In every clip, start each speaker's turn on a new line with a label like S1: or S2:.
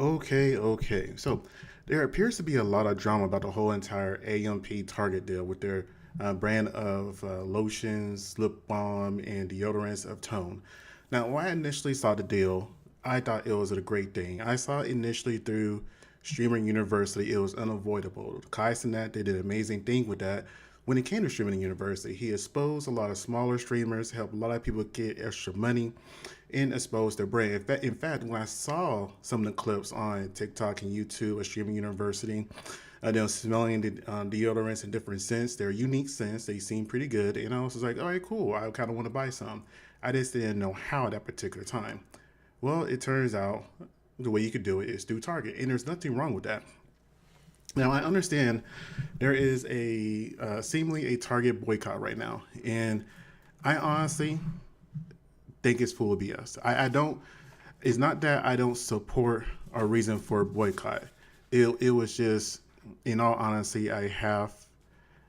S1: Okay. So there appears to be a lot of drama about the whole entire AMP Target deal with their brand of lotions, lip balm, and deodorants of Tone. Now, when I initially saw the deal, I thought it was a great thing. I saw it initially through Streaming University. It was unavoidable. Kai Cenat did an amazing thing with that. When it came to Streaming University, he exposed a lot of smaller streamers, helped a lot of people get extra money, and exposed their brand. In fact, when I saw some of the clips on TikTok and YouTube of Streaming University, them smelling the deodorants in different scents, they're unique scents. They seem pretty good, and I was just like, all right, cool. I kind of want to buy some. I just didn't know how at that particular time. Well, it turns out the way you could do it is through Target, and there's nothing wrong with that. Now, I understand there is a seemingly a Target boycott right now, and I honestly think it's full of BS. I don't. It's not that I don't support a reason for boycott. It was just, in all honesty, a half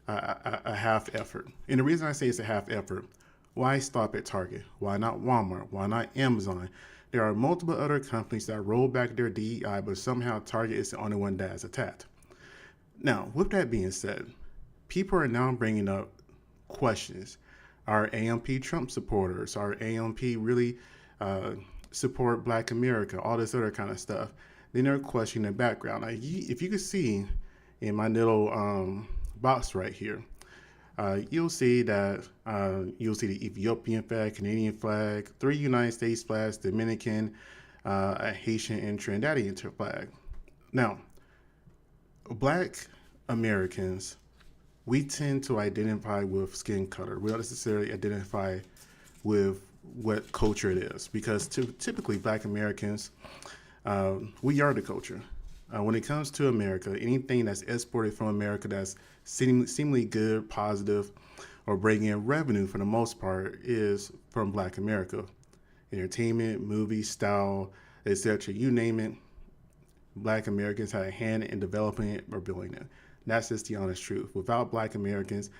S1: effort. And the reason I say it's a half effort, why stop at Target? Why not Walmart? Why not Amazon? There are multiple other companies that roll back their DEI, but somehow Target is the only one that is attacked. Now, with that being said, people are now bringing up questions. Are AMP Trump supporters? Are AMP really support Black America? All this other kind of stuff. Then they're questioning the background. Like, if you could see in my little box right here, you'll see that you'll see the Ethiopian flag, Canadian flag, 3 United States flags, Dominican, a Haitian, and Trinidadian flag. Now, Black Americans, we tend to identify with skin color. We don't necessarily identify with what culture it is, because typically Black Americans, we are the culture. When it comes to America, anything that's exported from America that's seemingly good, positive, or bringing in revenue for the most part is from Black America. Entertainment, movies, style, etc. You name it, Black Americans had a hand in developing it or building it. That's just the honest truth. Without Black Americans,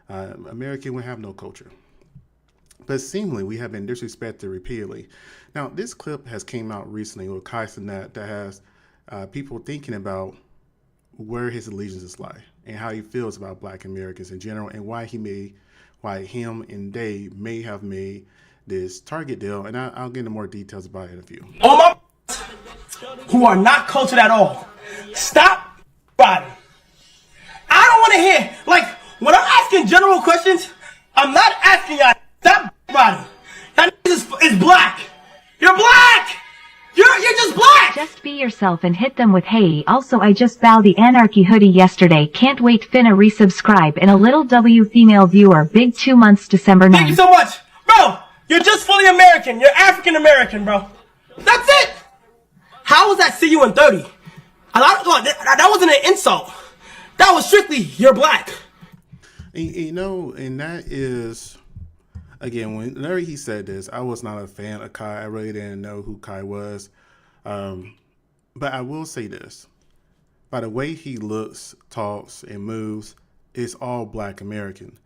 S1: America would have no culture. But seemingly, we have been disrespected repeatedly. Now, this clip has came out recently with Kai Cenat that has people thinking about where his allegiances lie and how he feels about Black Americans in general, and why him and they may have made this Target deal. And I'll get into more details about it in a few.
S2: All my who are not cultured at all, stop riding. I don't want to hear, like, when I'm asking general questions, I'm not asking y'all, stop riding. That is black. You're black. You're just black.
S3: Just be yourself and hit them with hey. Also, I just bowed the Anarchy hoodie yesterday. Can't wait. Finna resubscribe in a little W female viewer. Big 2 months December 9th.
S2: Thank you so much. Bro, you're just fully American. You're African American, bro. That's it. How was that see you in 30? That wasn't an insult. That was strictly, you're black.
S1: You know, and that is, again, whenever he said this, I was not a fan of Kai. I really didn't know who Kai was. But I will say this. By the way he looks, talks, and moves, it's all Black American.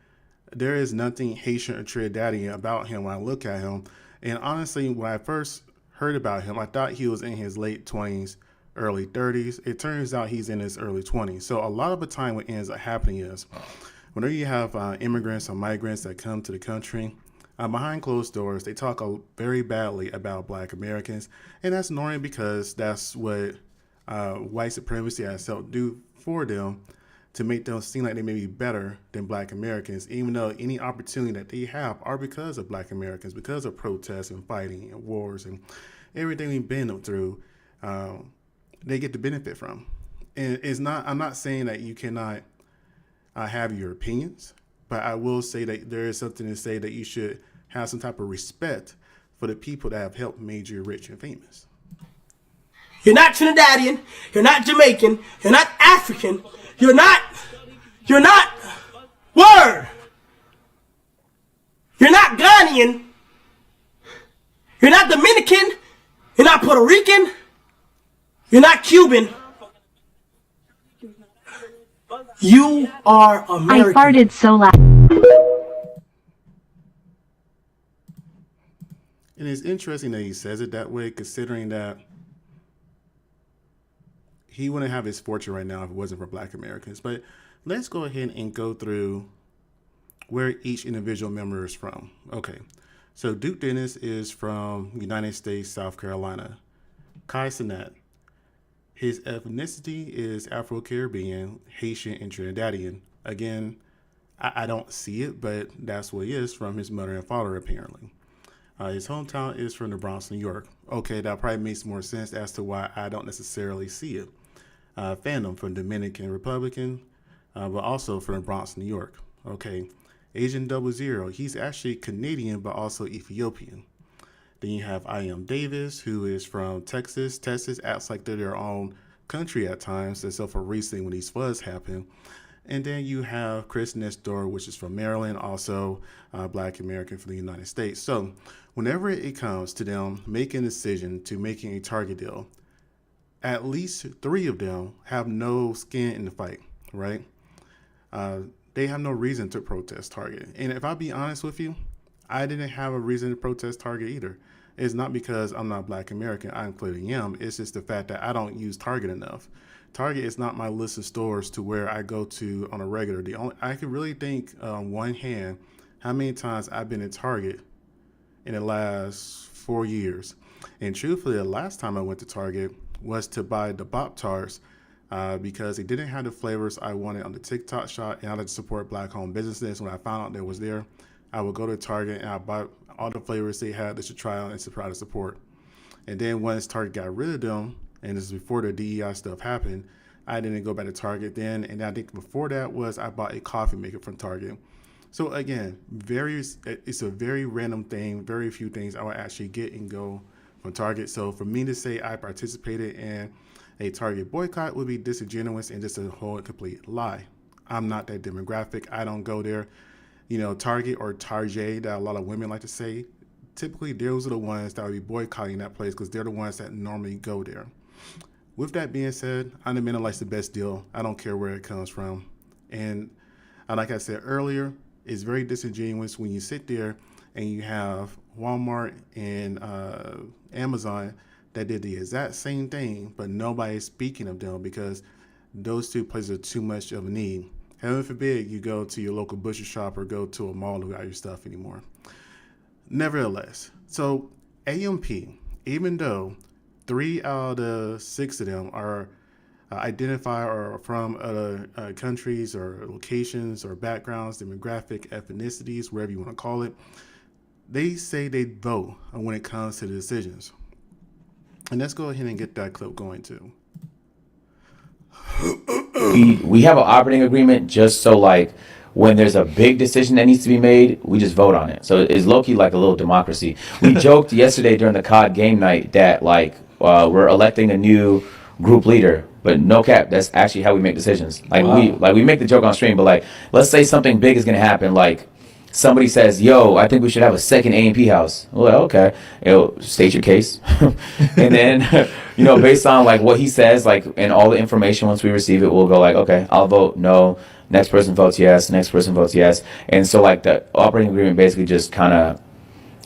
S1: There is nothing Haitian or Trinidadian about him when I look at him. And honestly, when I first heard about him, I thought he was in his late 20s, early 30s. It turns out he's in his early 20s. So a lot of the time what ends up happening is whenever you have immigrants or migrants that come to the country, behind closed doors, they talk very badly about Black Americans. And that's normally because that's what white supremacy has helped do for them, to make them seem like they may be better than Black Americans, even though any opportunity that they have are because of Black Americans, because of protests and fighting and wars and everything we've been through, they get to benefit from. And I'm not saying that you cannot have your opinions, but I will say that there is something to say that you should have some type of respect for the people that have helped made you rich and famous.
S2: You're not Trinidadian. You're not Jamaican. You're not African. You're not, word. You're not Ghanaian. You're not Dominican. You're not Puerto Rican. You're not Cuban. You are American.
S3: I farted so loud.
S1: And it's interesting that he says it that way, considering that he wouldn't have his fortune right now if it wasn't for Black Americans. But let's go ahead and go through where each individual member is from. Okay, so Duke Dennis is from United States, South Carolina. Cenat, his ethnicity is Afro-Caribbean, Haitian, and Trinidadian. Again, I don't see it, but that's what he is from his mother and father, apparently. His hometown is from the Bronx, New York. Okay, that probably makes more sense as to why I don't necessarily see it. Fandom from Dominican Republican, but also from the Bronx, New York. Okay, Agent 00, he's actually Canadian, but also Ethiopian. Then you have I Am Davis, who is from Texas. Texas acts like they're their own country at times, except for recently when these floods happened. And then you have Chris Nestor, which is from Maryland, also Black American from the United States. So whenever it comes to them making a decision to making a Target deal, at least 3 of them have no skin in the fight, right? They have no reason to protest Target. And if I be honest with you, I didn't have a reason to protest Target either. It's not because I'm not Black American. I clearly am. It's just the fact that I don't use Target enough. Target is not my list of stores to where I go to on a regular. I can really think on one hand how many times I've been at Target in the last 4 years. And truthfully, the last time I went to Target was to buy the Bop Tarts because it didn't have the flavors I wanted on the TikTok shop, and I like to support Black-owned businesses. When I found out they was there, I would go to Target and I buy all the flavors they had that should try out and to try to support. And then once Target got rid of them, and this is before the DEI stuff happened, I didn't go back to Target then. And I think before that was I bought a coffee maker from Target. So again, it's a very random thing, very few things I would actually get and go from Target. So for me to say I participated in a Target boycott would be disingenuous and just a whole and complete lie. I'm not that demographic. I don't go there. You know, Target or Target, that a lot of women like to say, typically those are the ones that would be boycotting that place because they're the ones that normally go there. With that being said, I'm the man that likes the best deal. I don't care where it comes from. And like I said earlier, it's very disingenuous when you sit there and you have Walmart and Amazon that did the exact same thing, but nobody's speaking of them because those two places are too much of a need. Heaven forbid you go to your local butcher shop or go to a mall who got your stuff anymore. Nevertheless, so AMP, even though 3 out of the 6 of them are identified or from other countries or locations or backgrounds, demographic, ethnicities, wherever you want to call it, they say they vote when it comes to the decisions. And let's go ahead and get that clip going too.
S4: We have an operating agreement just so like when there's a big decision that needs to be made, we just vote on it. So it's low-key like a little democracy. We joked yesterday during the COD game night that like we're electing a new group leader, but no cap, that's actually how we make decisions. Like we make the joke on stream, but like let's say something big is gonna happen, like somebody says, yo, I think we should have a second A&P house. Well, okay. State your case. And then, based on like what he says, like, and all the information, once we receive it, we'll go like, okay, I'll vote no. Next person votes yes. Next person votes yes. And so like the operating agreement basically just kind of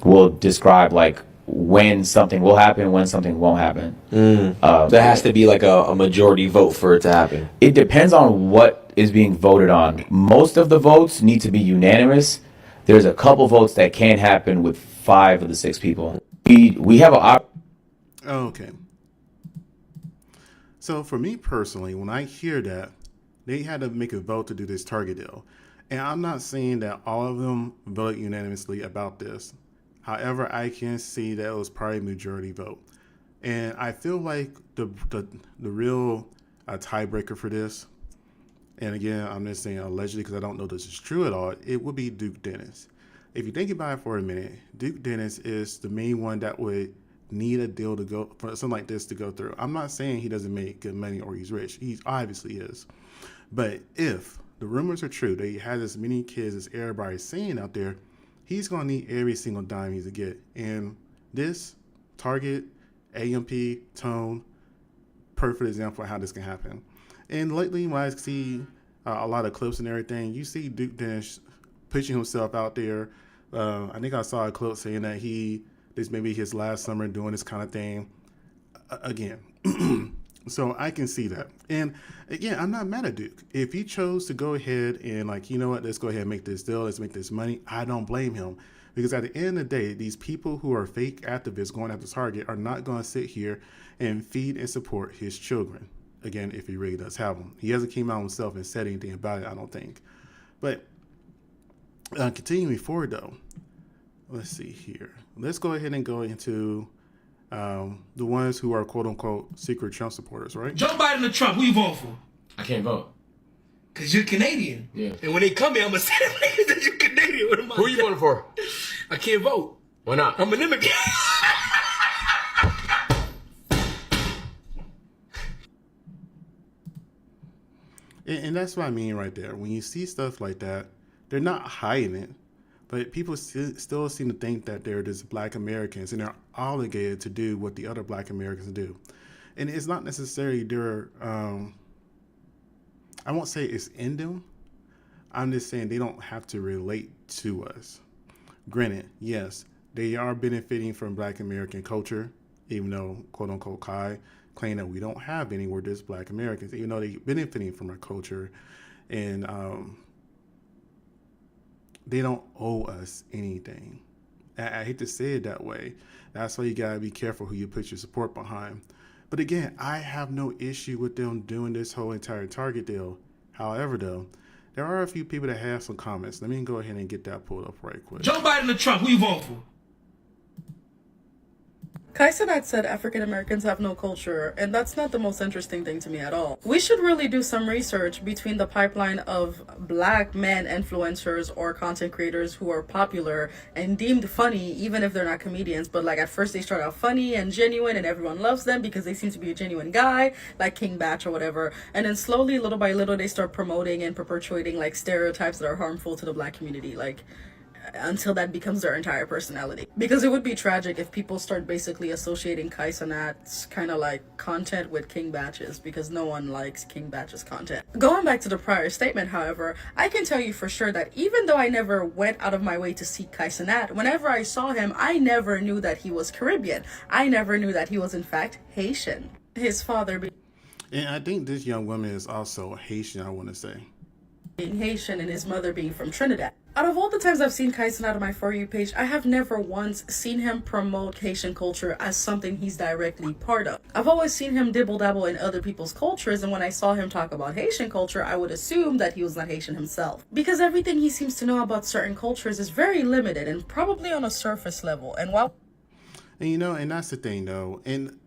S4: will describe like when something will happen, when something won't happen.
S5: There has to be like a majority vote for it to happen.
S4: It depends on what is being voted on. Most of the votes need to be unanimous. There's a couple votes that can happen with 5 of the 6 people. We have a
S1: Okay. So for me personally, when I hear that, they had to make a vote to do this Target deal. And I'm not saying that all of them voted unanimously about this. However, I can see that it was probably a majority vote. And I feel like the real tiebreaker for this, and again, I'm just saying allegedly because I don't know this is true at all, it would be Duke Dennis. If you think about it for a minute, Duke Dennis is the main one that would need a deal to go for something like this to go through. I'm not saying he doesn't make good money or he's rich. He obviously is. But if the rumors are true that he has as many kids as everybody's saying out there, he's going to need every single dime he's to get. And this, Target, AMP, Tone, perfect example of how this can happen. And lately, when I see a lot of clips and everything, you see Duke Dennis pushing himself out there. I think I saw a clip saying that this may be his last summer doing this kind of thing. Again, So I can see that. And again, I'm not mad at Duke. If he chose to go ahead and like, you know what, let's go ahead and make this deal, let's make this money, I don't blame him. Because at the end of the day, these people who are fake activists going after Target are not going to sit here and feed and support his children. Again, if he really does have them. He hasn't came out himself and said anything about it, I don't think. But continuing forward though, let's see here. Let's go ahead and go into the ones who are quote unquote secret Trump supporters, right?
S2: Joe Biden or Trump, who you voting for?
S5: I can't vote.
S2: Cause you're Canadian.
S5: Yeah.
S2: And when they come here, I'm gonna say that you're Canadian. What am I
S5: Who are you voting for?
S2: I can't vote.
S5: Why not?
S2: I'm an immigrant.
S1: And that's what I mean right there. When you see stuff like that, they're not hiding it, but people still seem to think that they're just Black Americans and they're obligated to do what the other Black Americans do. And it's not necessarily their, I won't say it's in them. I'm just saying they don't have to relate to us. Granted, yes, they are benefiting from Black American culture, even though, quote unquote, Kai claim that we don't have any, we're just Black Americans, even though they're benefiting from our culture. And they don't owe us anything. I hate to say it that way. That's why you gotta be careful who you put your support behind. But again, I have no issue with them doing this whole entire Target deal. However, though, there are a few people that have some comments. Let me go ahead and get that pulled up right quick.
S2: Joe Biden or Trump, who you voting for?
S6: Cenat said African Americans have no culture, and that's not the most interesting thing to me at all. We should really do some research between the pipeline of Black men influencers or content creators who are popular and deemed funny, even if they're not comedians, but like at first they start out funny and genuine and everyone loves them because they seem to be a genuine guy, like King Batch or whatever, and then slowly, little by little, they start promoting and perpetuating like stereotypes that are harmful to the Black community, like until that becomes their entire personality. Because it would be tragic if people start basically associating Cenat's kind of like content with King Batch's, because no one likes King Batch's content. Going back to the prior statement, however, I can tell you for sure that even though I never went out of my way to see Cenat, whenever I saw him, I never knew that he was Caribbean. I never knew that he was in fact Haitian. His father
S1: And I think this young woman is also Haitian, I want to say.
S6: being Haitian and his mother being from Trinidad. Out of all the times I've seen Cenat on my For You page, I have never once seen him promote Haitian culture as something he's directly part of. I've always seen him dibble-dabble in other people's cultures, and when I saw him talk about Haitian culture, I would assume that he was not Haitian himself. Because everything he seems to know about certain cultures is very limited and probably on a surface level. And while...
S1: And you know, and that's the thing though, and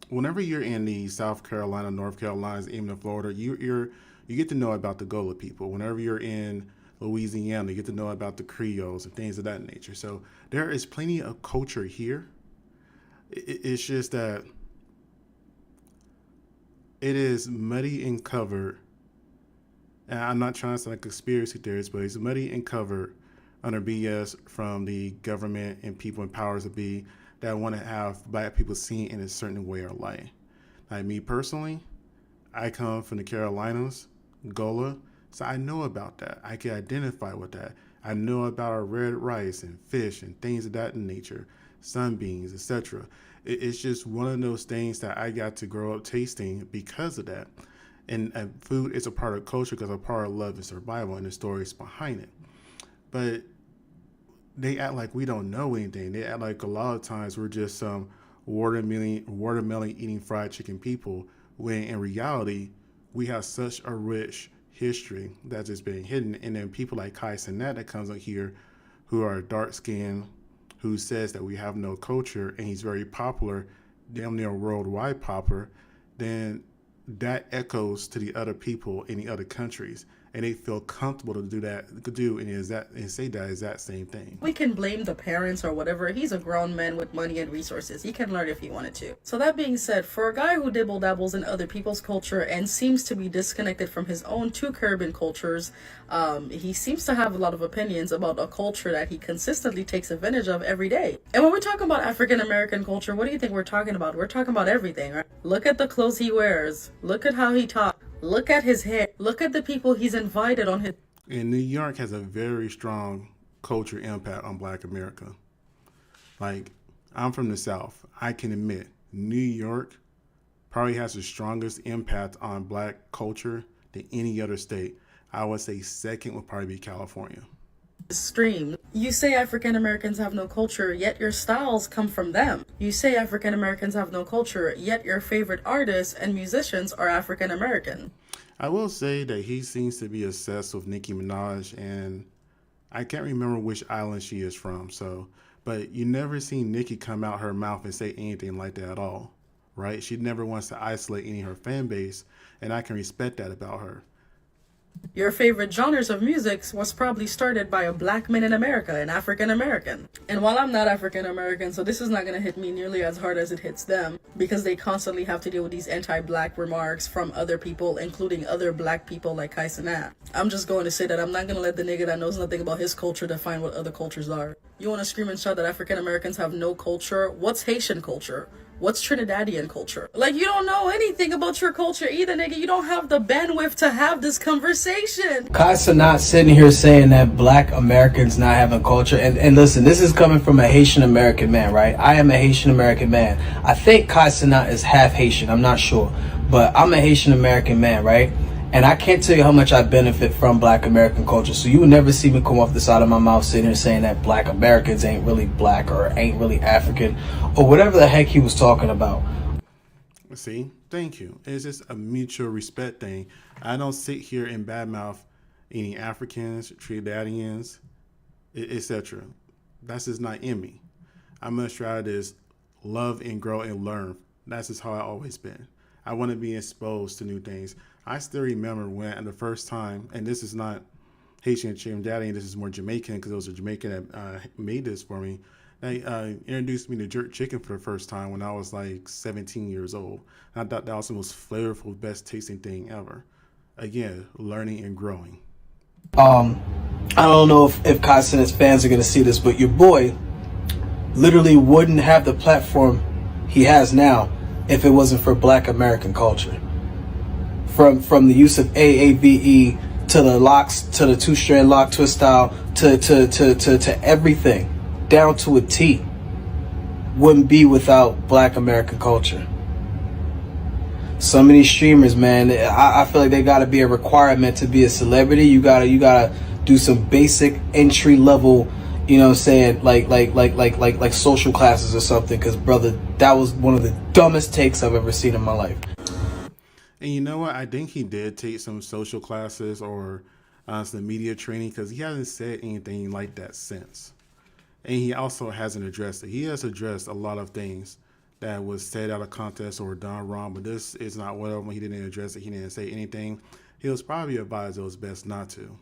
S1: whenever you're in the South Carolina, North Carolina, even in Florida, you get to know about the Gola people. Whenever you're in Louisiana, you get to know about the Creoles and things of that nature. So there is plenty of culture here. It's just that it is muddy and covered. And I'm not trying to sound like a conspiracy theorist, but it's muddy and covered under BS from the government and people in powers that be that want to have Black people seen in a certain way or light. Like me personally, I come from the Carolinas, Gola, so I know about that. I can identify with that. I know about our red rice and fish and things of that nature, sunbeams, etc. It's just one of those things that I got to grow up tasting because of that. And food is a part of culture because a part of love and survival and the stories behind it. But they act like we don't know anything. They act like a lot of times we're just some watermelon eating fried chicken people, when in reality, we have such a rich history that's just been hidden. And then people like Cenat that comes up here who are dark skinned, who says that we have no culture, and he's very popular, damn near worldwide popular, then that echoes to the other people in the other countries, and they feel comfortable to do that, and say that is that same thing.
S6: We can blame the parents or whatever. He's a grown man with money and resources. He can learn if he wanted to. So that being said, for a guy who dibble dabbles in other people's culture and seems to be disconnected from his own two Caribbean cultures, he seems to have a lot of opinions about a culture that he consistently takes advantage of every day. And when we're talking about African American culture, what do you think we're talking about? We're talking about everything, right? Look at the clothes he wears. Look at how he talks. Look at his hair. Look at the people he's invited on his...
S1: And New York has a very strong culture impact on Black America. Like, I'm from the South. I can admit, New York probably has the strongest impact on black culture than any other state. I would say second would probably be California.
S6: Stream. You say African Americans have no culture, yet your styles come from them. You say African Americans have no culture, yet your favorite artists and musicians are African American.
S1: I will say that he seems to be obsessed with Nicki Minaj, and I can't remember which island she is from, but you never seen Nicki come out her mouth and say anything like that at all, right? She never wants to isolate any of her fan base, and I can respect that about her.
S6: Your favorite genres of music was probably started by a black man in America, an African American. And while I'm not African American, so this is not going to hit me nearly as hard as it hits them, because they constantly have to deal with these anti-black remarks from other people, including other black people like Cenat. I'm just going to say that I'm not going to let the nigga that knows nothing about his culture define what other cultures are. You want to scream and shout that African Americans have no culture? What's Haitian culture? What's Trinidadian culture? Like, you don't know anything about your culture either, nigga. You don't have the bandwidth to have this conversation.
S2: Cenat sitting here saying that black Americans not having culture. And listen, this is coming from a Haitian American man, right? I am a Haitian American man. I think Cenat is half Haitian. I'm not sure. But I'm a Haitian American man, right? And I can't tell you how much I benefit from black American culture. So you will never see me come off the side of my mouth sitting here saying that black Americans ain't really black or ain't really African or whatever the heck he was talking about.
S1: See, thank you. It's just a mutual respect thing. I don't sit here and badmouth any Africans, Trinidadians, etc. That's just not in me. I must try to just love and grow and learn. That's just how I always been. I want to be exposed to new things. I still remember when the first time, and this is not Haitian Trinidadian, this is more Jamaican because it was a Jamaican that made this for me. They introduced me to jerk chicken for the first time when I was like 17 years old. And I thought that was the most flavorful, best tasting thing ever. Again, learning and growing.
S2: I don't know if Cenat's fans are going to see this, but your boy literally wouldn't have the platform he has now if it wasn't for black American culture. From the use of AAVE to the locks, to the two-strand lock twist style, to everything, down to a T, wouldn't be without black American culture. Some of these streamers, man, I feel like they gotta be a requirement to be a celebrity. You gotta do some basic entry level, you know what I'm saying, like social classes or something, because brother, that was one of the dumbest takes I've ever seen in my life.
S1: And you know what? I think he did take some social classes or some media training because he hasn't said anything like that since. And he also hasn't addressed it. He has addressed a lot of things that was said out of context or done wrong, but this is not one of them. He didn't address it. He didn't say anything. He was probably advised it was best not to.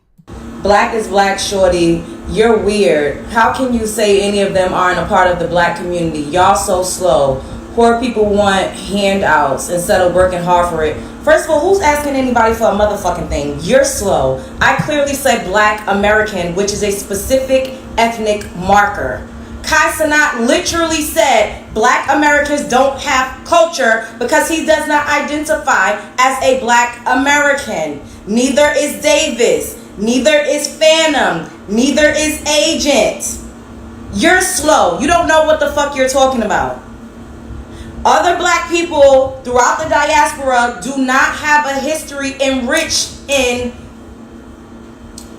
S7: Black is black, shorty. You're weird. How can you say any of them aren't a part of the black community? Y'all so slow. Poor people want handouts instead of working hard for it. First of all, who's asking anybody for a motherfucking thing? You're slow. I clearly said black American, which is a specific ethnic marker. Cenat literally said black Americans don't have culture because he does not identify as a black American. Neither is Davis. Neither is Phantom. Neither is Agent. You're slow. You don't know what the fuck you're talking about. Other black people throughout the diaspora do not have a history enriched in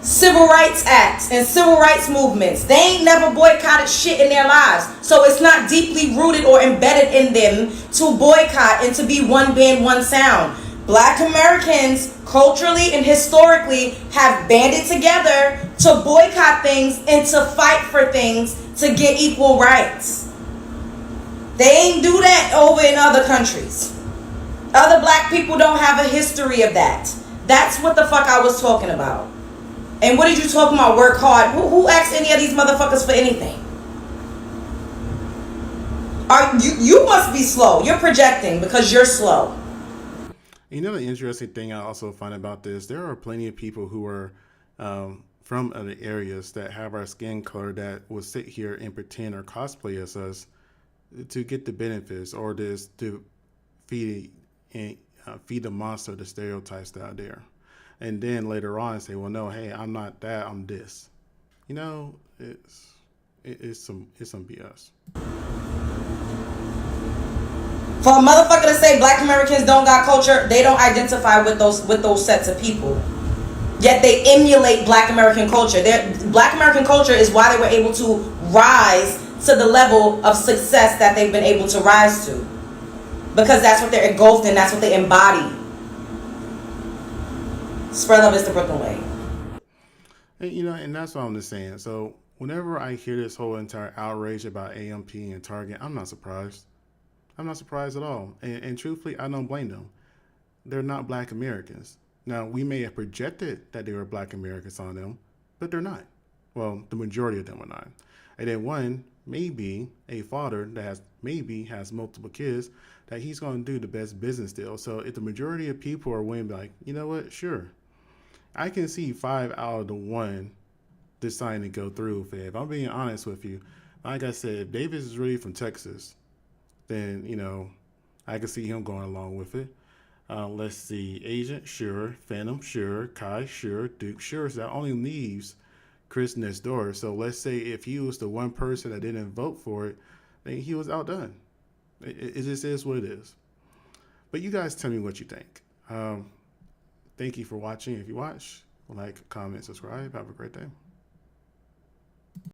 S7: civil rights acts and civil rights movements. They ain't never boycotted shit in their lives. So it's not deeply rooted or embedded in them to boycott and to be one band, one sound. Black Americans culturally and historically have banded together to boycott things and to fight for things to get equal rights. They ain't do that over in other countries. Other black people don't have a history of that. That's what the fuck I was talking about. And what did you talking about? Work hard. Who asked any of these motherfuckers for anything? You must be slow. You're projecting because you're slow.
S1: You know the interesting thing I also find about this, there are plenty of people who are from other areas that have our skin color that will sit here and pretend or cosplay as us to get the benefits or just to feed the monster, the stereotypes that are there. And then later on say, well, no, hey, I'm not that, I'm this. You know, it's some BS.
S7: For a motherfucker to say Black Americans don't got culture, they don't identify with those sets of people. Yet they emulate Black American culture. Black American culture is why they were able to rise to the level of success that they've been able to rise to. Because that's what they're engulfed in, that's what they embody. Spread love is the Brooklyn way.
S1: And, and that's what I'm just saying. So whenever I hear this whole entire outrage about AMP and Target, I'm not surprised. I'm not surprised at all. And truthfully, I don't blame them. They're not Black Americans. Now, we may have projected that they were Black Americans on them, but they're not. Well, the majority of them are not. And then one may be a father that has multiple kids, that he's going to do the best business deal. So if the majority of people are willing to be like, you know what, sure, I can see 5 out of the 1 deciding to go through with it. If I'm being honest with you, like I said, if Davis is really from Texas, then, I can see him going along with it. Let's see, Agent, sure. Phantom, sure. Kai, sure. Duke, sure. So that only leaves Chris next door. So let's say if he was the one person that didn't vote for it, then he was outdone. It just is what it is. But you guys tell me what you think. Thank you for watching. If you watch, like, comment, subscribe. Have a great day.